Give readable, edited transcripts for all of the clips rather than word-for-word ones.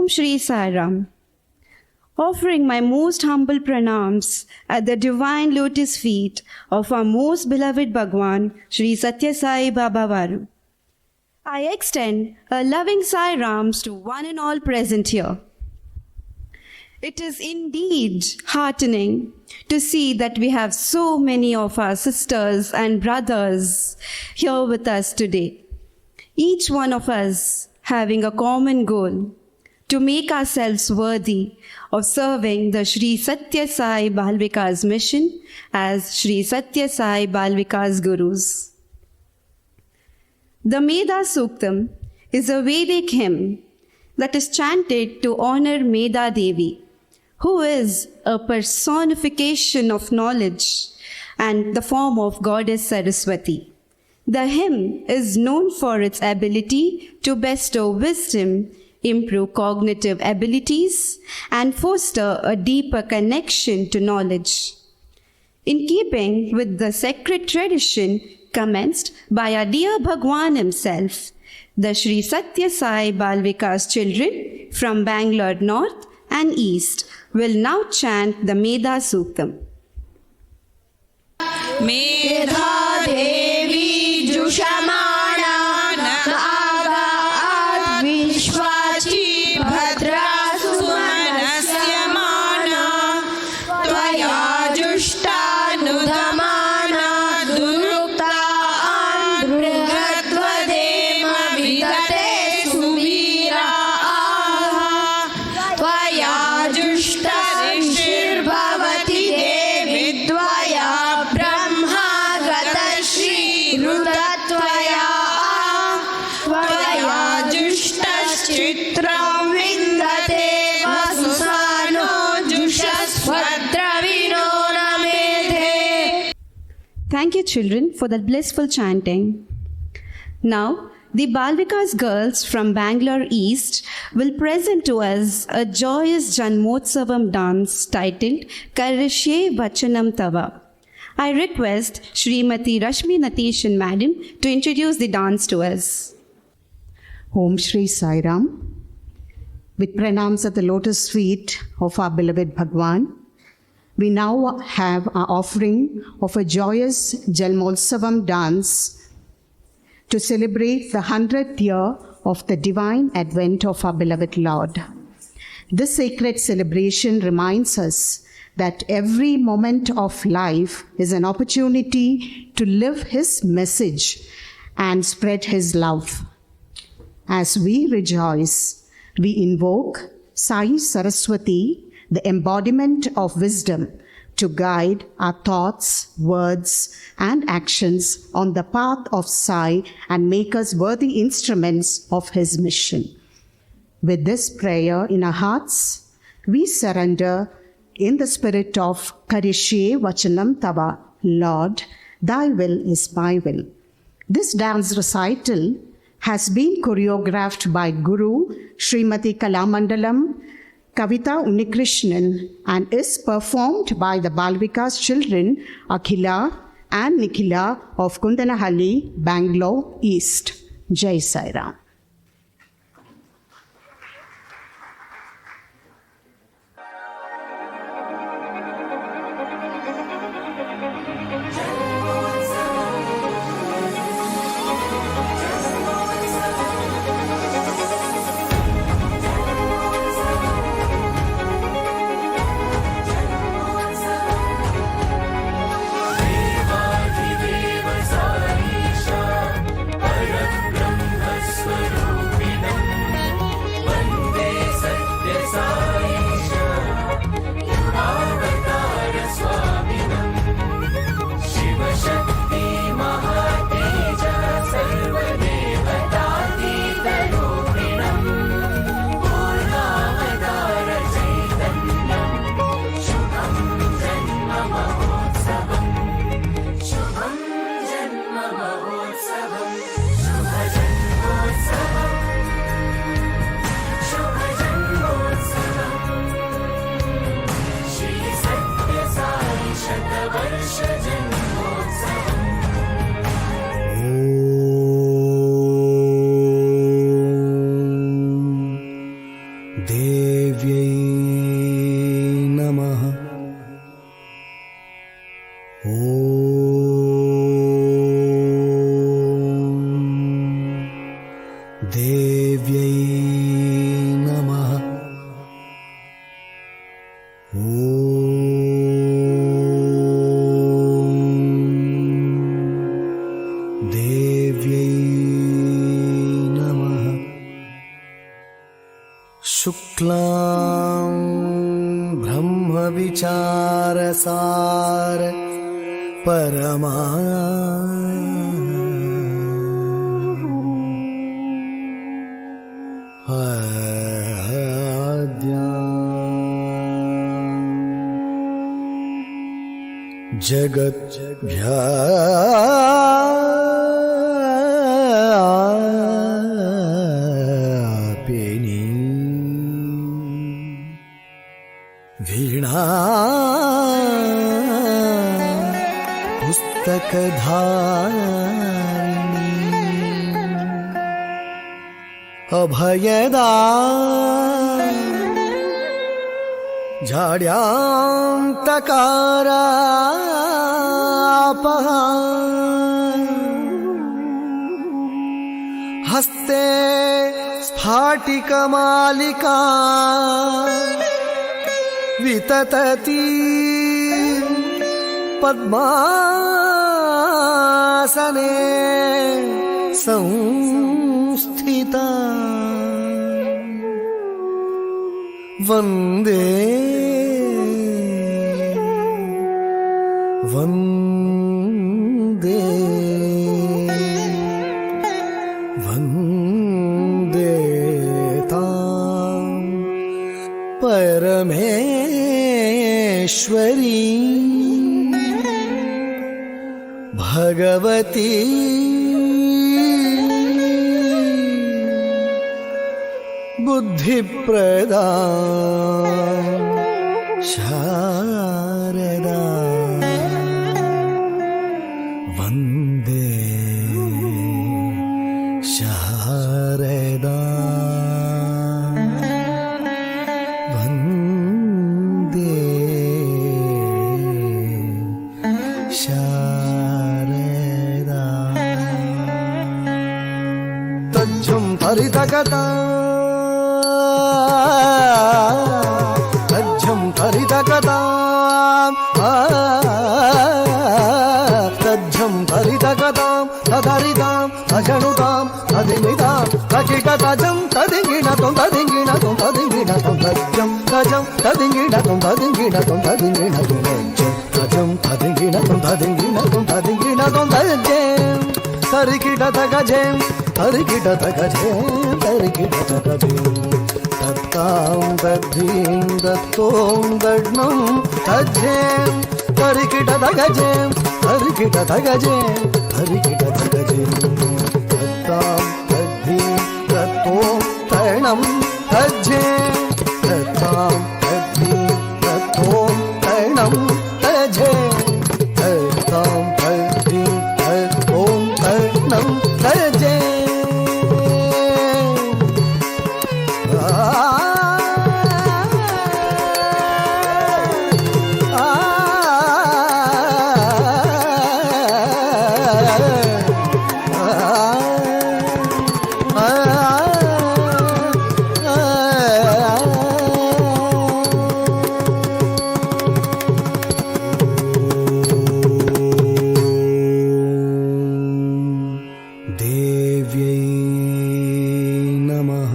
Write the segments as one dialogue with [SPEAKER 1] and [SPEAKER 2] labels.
[SPEAKER 1] Shri Sai Ram. Offering my most humble pranams at the divine lotus feet of our most beloved Bhagwan, Shri Satya Sai Baba Varu. I extend a loving Sai Rams to one and all present here. It is indeed heartening to see that we have so many of our sisters and brothers here with us today. Each one of us having a common goal to make ourselves worthy of serving the Shri Satya Sai Bal Vikas mission as Shri Satya Sai Bal Vikas Gurus. The Meda Suktam is a Vedic hymn that is chanted to honor Meda Devi, who is a personification of knowledge and the form of Goddess Saraswati. The hymn is known for its ability to bestow wisdom, improve cognitive abilities, and foster a deeper connection to knowledge. In keeping with the sacred tradition commenced by our dear Bhagwan himself, the Shri Satya Sai Bal Vikas children from Bangalore North and East will now chant the Meda Suktam.
[SPEAKER 2] Medha Devi Jushamana Naga Vishwachi Bhadra Sumanasya Mana Tvaya Jushta Nudhamana Durukta Andrugatva Dema Vidate Sumira Tvaya Jushta Rishir Bhavati Devi Dvaya Brahma Gata Shri Rudatvaya Tvaya Jushta Chitram Vindate Vasusano Jushasvadra Vinona Medhe.
[SPEAKER 1] Thank you, children, for that blissful chanting. Now, the Bal Vikas girls from Bangalore East will present to us a joyous Janmotsavam dance titled Karishye Vachanam Tava. I request Srimati Rashmi Natishan Madam to introduce the dance to us.
[SPEAKER 3] Om Shri Sai Ram. With pranams at the lotus feet of our beloved Bhagwan, we now have our offering of a joyous Janmotsavam dance to celebrate the 100th year of the divine advent of our beloved Lord. This sacred celebration reminds us that every moment of life is an opportunity to live His message and spread His love. As we rejoice, we invoke Sai Saraswati, the embodiment of wisdom, to guide our thoughts, words, and actions on the path of Sai and make us worthy instruments of His mission. With this prayer in our hearts, we surrender in the spirit of Karishye Vachanam Tava, Lord, Thy will is my will. This dance recital has been choreographed by Guru Srimati Kalamandalam Kavita Unikrishnan and is performed by the Bal Vikas children Akhila and Nikhila of Kundanahalli, Bangalore East. Jai Sai Ram.
[SPEAKER 4] Swami देव्यै नमः। ॐ देव्यै नमः। ॐ देव्यै नमः। शुक्लां ब्रह्मविचारसार परमा आद्या जगद्व्यापिनी वीणा पुस्तकधारिणी अभयदा झाड्यान्तकारापहा हस्ते स्फाटिकमालिका विततती पद्मासने संस्थिता वन्दे वन्दे वन्दे तां परमेश्वरी भगवती बुद्धिप्रदा शारदा वन्दे शारदा वन्दे शारदा तज्जं परितकता तज्जं परितकतां तज्जं परितकतां तदरितां अजनुतां तदिमितां तकिटतजं तदिङ्गिणतं तदिङ्गिणतं तदिङ्गिणतं तज्जं तजं तदिङ्गिणतं तदिङ्गिणतं तदिङ्गिणतं तज्जं तदिङ्गिणतं तदिङ्गिणतं तदिङ्गिणतं तज्जं तरिकिटतगजं तरिकिटतगजं तरिकिटतगजं तत्तां तद्धीं दत्तों दड्नं तज्जें तरिकिटतगजें तरिकिटतगजें तरिकिटतगजें तत्तां तद्धीं दत्तों तर्णं तज्जें तत्तां तद्धीं दत्तों तर्णं तज्जें तत्तां तद्धीं दत्तों तर्णं तज्जें देव्यै नमः।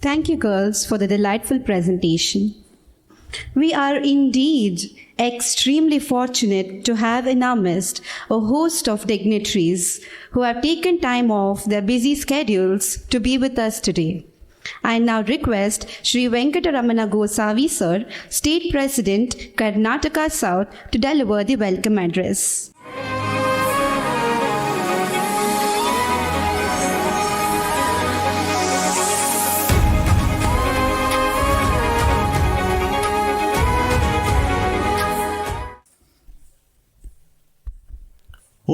[SPEAKER 1] Thank you, girls, for the delightful presentation. We are indeed extremely fortunate to have in our midst a host of dignitaries who have taken time off their busy schedules to be with us today. I now request Sri Venkataramana Gosavi Sir, State President, Karnataka South, to deliver the welcome address.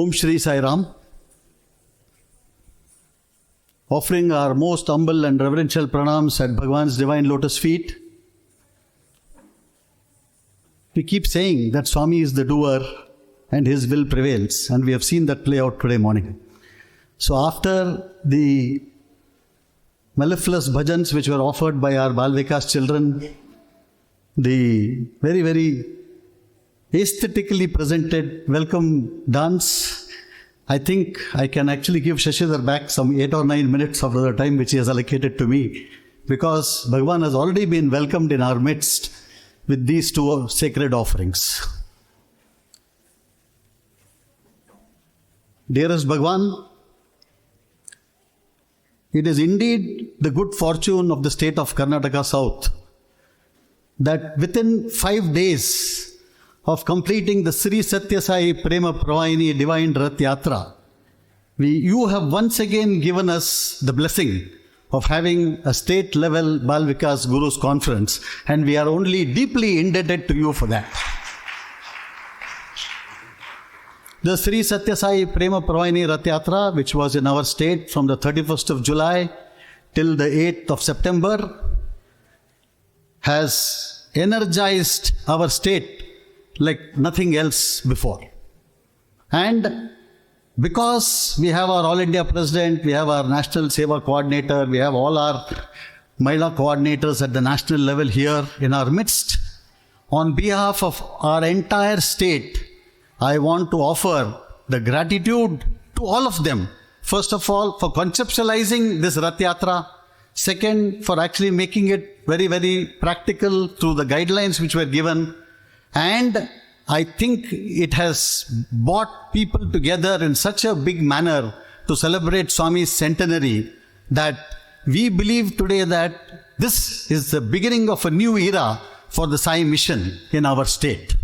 [SPEAKER 5] Om Shri Sai Ram. Offering our most humble and reverential pranams at Bhagwan's divine lotus feet. We keep saying that Swami is the doer and his will prevails, and we have seen that play out today morning. So after the mellifluous bhajans which were offered by our Bal Vikas children, the very, very aesthetically presented welcome dance, I think I can actually give Shashidhar back some 8 or 9 minutes of the time which he has allocated to me, because Bhagwan has already been welcomed in our midst with these two sacred offerings. Dearest Bhagwan, it is indeed the good fortune of the state of Karnataka South that within 5 days of completing the Sri Satya Sai Prema Pravahini Divine Rath Yatra, you have once again given us the blessing of having a state-level Bal Vikas Gurus Conference, and we are only deeply indebted to you for that. The Sri Satya Sai Prema Pravahini Rath Yatra, which was in our state from the 31st of July till the 8th of September, has energized our state like nothing else before. And because we have our All India President, we have our National Seva Coordinator, we have all our Mahila coordinators at the national level here in our midst, on behalf of our entire state, I want to offer the gratitude to all of them. First of all, for conceptualizing this Rath Yatra. Second, for actually making it very, very practical through the guidelines which were given. And I think it has brought people together in such a big manner to celebrate Swami's centenary that we believe today that this is the beginning of a new era for the Sai mission in our state.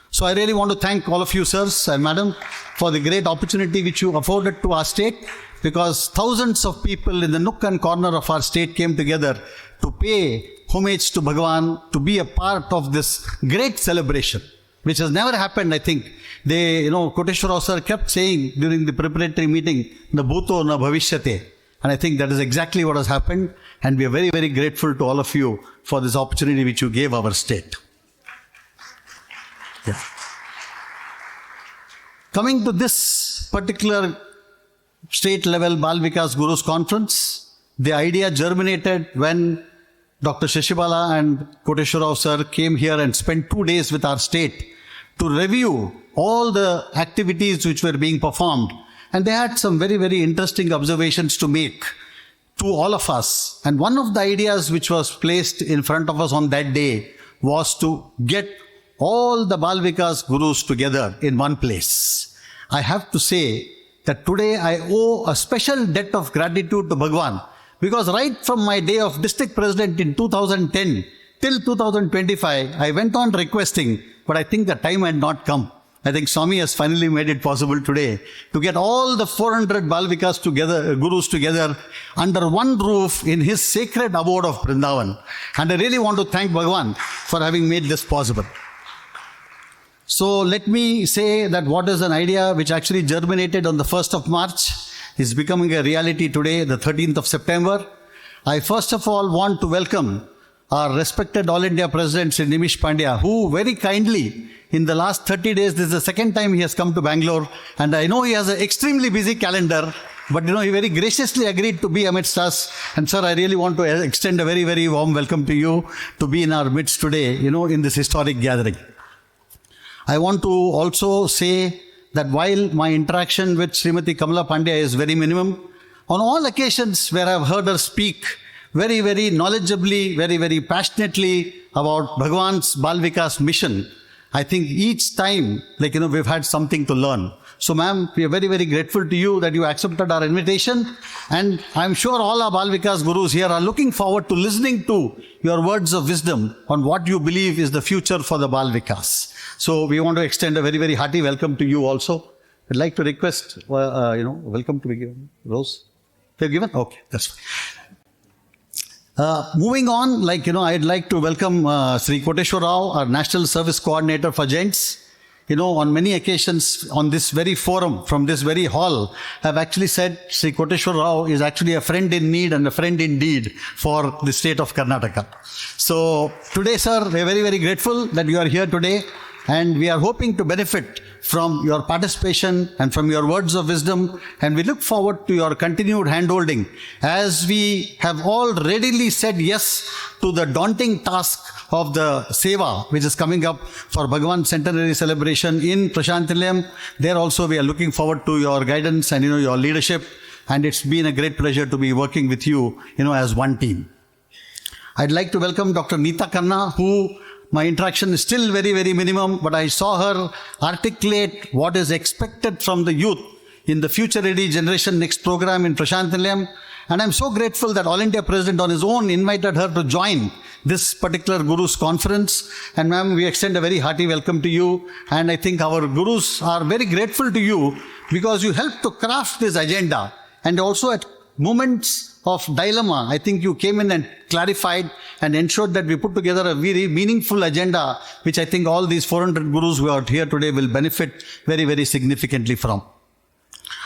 [SPEAKER 5] So I really want to thank all of you, sirs and madam, for the great opportunity which you afforded to our state, because thousands of people in the nook and corner of our state came together to pay homage to Bhagwan, to be a part of this great celebration, which has never happened, I think. Koteshwar Rao sir kept saying during the preparatory meeting, na bhuto na bhavishyate. And I think that is exactly what has happened. And we are very, very grateful to all of you for this opportunity which you gave our state. Yeah. Coming to this particular state level Bal Vikas Gurus Conference, the idea germinated when Dr. Shashibala and Koteshwar Rao sir came here and spent 2 days with our state to review all the activities which were being performed. And they had some very, very interesting observations to make to all of us. And one of the ideas which was placed in front of us on that day was to get all the Bal Vikas Gurus together in one place. I have to say that today I owe a special debt of gratitude to Bhagwan, because right from my day of district president in 2010 till 2025, I went on requesting, but I think the time had not come. I think Swami has finally made it possible today to get all the 400 Bal Vikas Gurus together under one roof in his sacred abode of Vrindavan. And I really want to thank Bhagwan for having made this possible. So let me say that what is an idea which actually germinated on the 1st of March is becoming a reality today, the 13th of September. I first of all want to welcome our respected All India President, Sri Nimish Pandya, who very kindly, in the last 30 days, this is the second time he has come to Bangalore, and I know he has an extremely busy calendar, but he very graciously agreed to be amidst us. And sir, I really want to extend a very, very warm welcome to you to be in our midst today, in this historic gathering. I want to also say that while my interaction with Srimati Kamala Pandya is very minimum, on all occasions where I've heard her speak very, very knowledgeably, very, very passionately about Bhagwan's Bal Vikas mission, I think each time, we've had something to learn. So ma'am, we are very, very grateful to you that you accepted our invitation. And I'm sure all our Bal Vikas Gurus here are looking forward to listening to your words of wisdom on what you believe is the future for the Bal Vikas. So we want to extend a very, very hearty welcome to you also. I'd like to request, welcome to be given. Rose? They've given? Okay, that's fine. Moving on, I'd like to welcome Sri Koteshwar Rao, our National Service Coordinator for Gents. on many occasions on this very forum, from this very hall, have actually said Sri Koteshwar Rao is actually a friend in need and a friend indeed for the state of Karnataka. So today, sir, we are very, very grateful that you are here today, and we are hoping to benefit from your participation and from your words of wisdom, and we look forward to your continued handholding as we have all readily said yes to the daunting task of the Seva, which is coming up for Bhagavan Centenary Celebration in Prashantilayam. There also we are looking forward to your guidance and your leadership, and it's been a great pleasure to be working with you, as one team. I'd like to welcome Dr. Neeta Khanna, who my interaction is still very, very minimum, but I saw her articulate what is expected from the youth in the Future Ready Generation Next program in Prashantilayam. And I'm so grateful that All India President on his own invited her to join this particular Guru's conference. And ma'am, we extend a very hearty welcome to you. And I think our Gurus are very grateful to you because you helped to craft this agenda. And also at moments of dilemma, I think you came in and clarified and ensured that we put together a very meaningful agenda, which I think all these 400 Gurus who are here today will benefit very, very significantly from.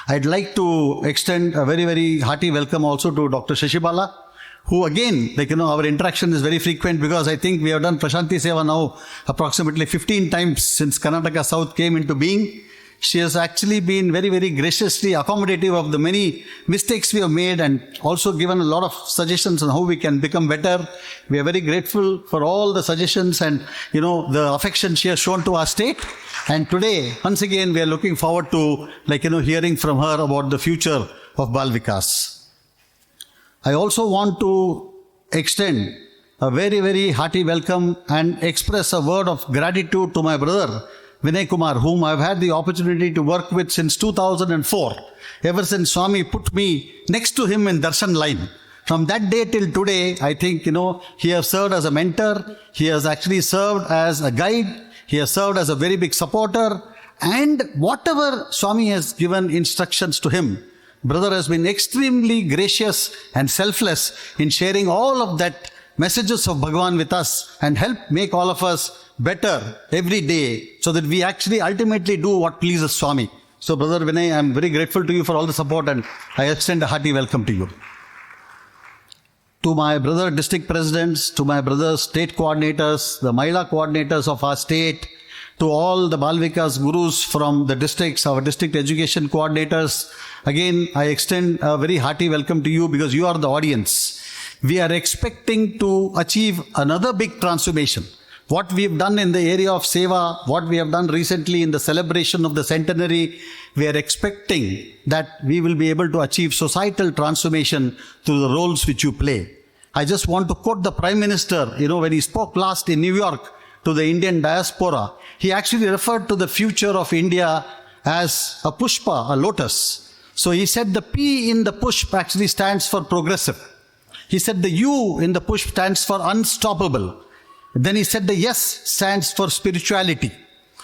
[SPEAKER 5] I'd like to extend a very, very hearty welcome also to Dr. Shashibala, who again, our interaction is very frequent because I think we have done Prashanti Seva now approximately 15 times since Karnataka South came into being. She has actually been very, very graciously accommodative of the many mistakes we have made and also given a lot of suggestions on how we can become better. We are very grateful for all the suggestions and, the affection she has shown to our state. And today, once again, we are looking forward to, hearing from her about the future of Bal Vikas. I also want to extend a very, very hearty welcome and express a word of gratitude to my brother, Vinay Kumar, whom I've had the opportunity to work with since 2004. Ever since Swami put me next to him in Darshan line. From that day till today, I think, he has served as a mentor. He has actually served as a guide. He has served as a very big supporter. And whatever Swami has given instructions to him, brother has been extremely gracious and selfless in sharing all of that messages of Bhagavan with us and help make all of us better every day so that we actually ultimately do what pleases Swami. So Brother Vinay, I am very grateful to you for all the support and I extend a hearty welcome to you. To my brother district presidents, to my brother state coordinators, the Mahila coordinators of our state, to all the Bal Vikas Gurus from the districts, our district education coordinators, again I extend a very hearty welcome to you because you are the audience. We are expecting to achieve another big transformation. What we have done in the area of Seva, what we have done recently in the celebration of the centenary, we are expecting that we will be able to achieve societal transformation through the roles which you play. I just want to quote the Prime Minister, when he spoke last in New York to the Indian diaspora, he actually referred to the future of India as a pushpa, a lotus. So he said the P in the pushp actually stands for progressive. He said the U in the push stands for unstoppable. Then he said the S stands for spirituality.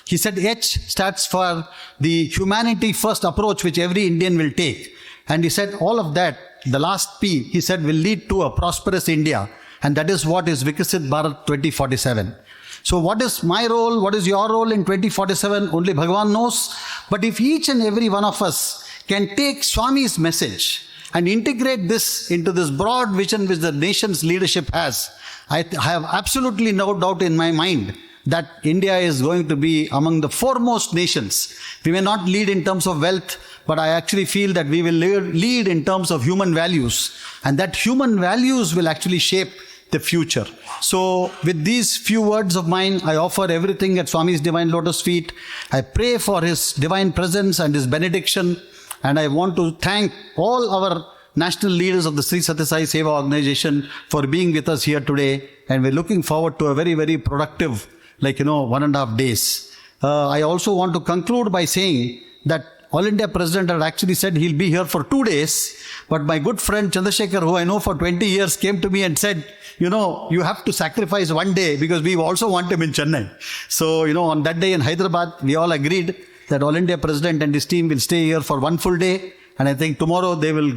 [SPEAKER 5] He said H stands for the humanity first approach which every Indian will take. And he said all of that, the last P, he said will lead to a prosperous India. And that is what is Viksit Bharat 2047. So what is my role? What is your role in 2047? Only Bhagavan knows. But if each and every one of us can take Swami's message and integrate this into this broad vision which the nation's leadership has, I have absolutely no doubt in my mind that India is going to be among the foremost nations. We may not lead in terms of wealth, but I actually feel that we will lead in terms of human values. And that human values will actually shape the future. So with these few words of mine, I offer everything at Swami's Divine Lotus feet. I pray for His divine presence and His benediction. And I want to thank all our national leaders of the Sri Satya Sai Seva organization for being with us here today. And we're looking forward to a very, very productive, 1.5 days. I also want to conclude by saying that All India President had actually said he'll be here for 2 days. But my good friend Chandrasekhar, who I know for 20 years, came to me and said, you have to sacrifice 1 day because we also want him in Chennai. So, on that day in Hyderabad, we all agreed that All India President and his team will stay here for 1 full day. And I think tomorrow they will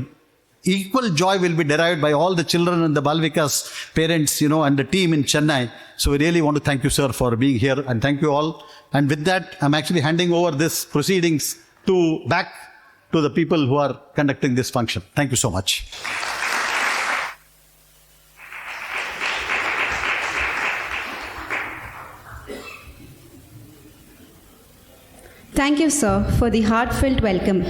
[SPEAKER 5] equal joy will be derived by all the children and the Balvikas parents, and the team in Chennai. So we really want to thank you, sir, for being here, and thank you all. And with that, I'm actually handing over this proceedings back to the people who are conducting this function. Thank you so much.
[SPEAKER 1] Thank you, sir, for the heartfelt welcome.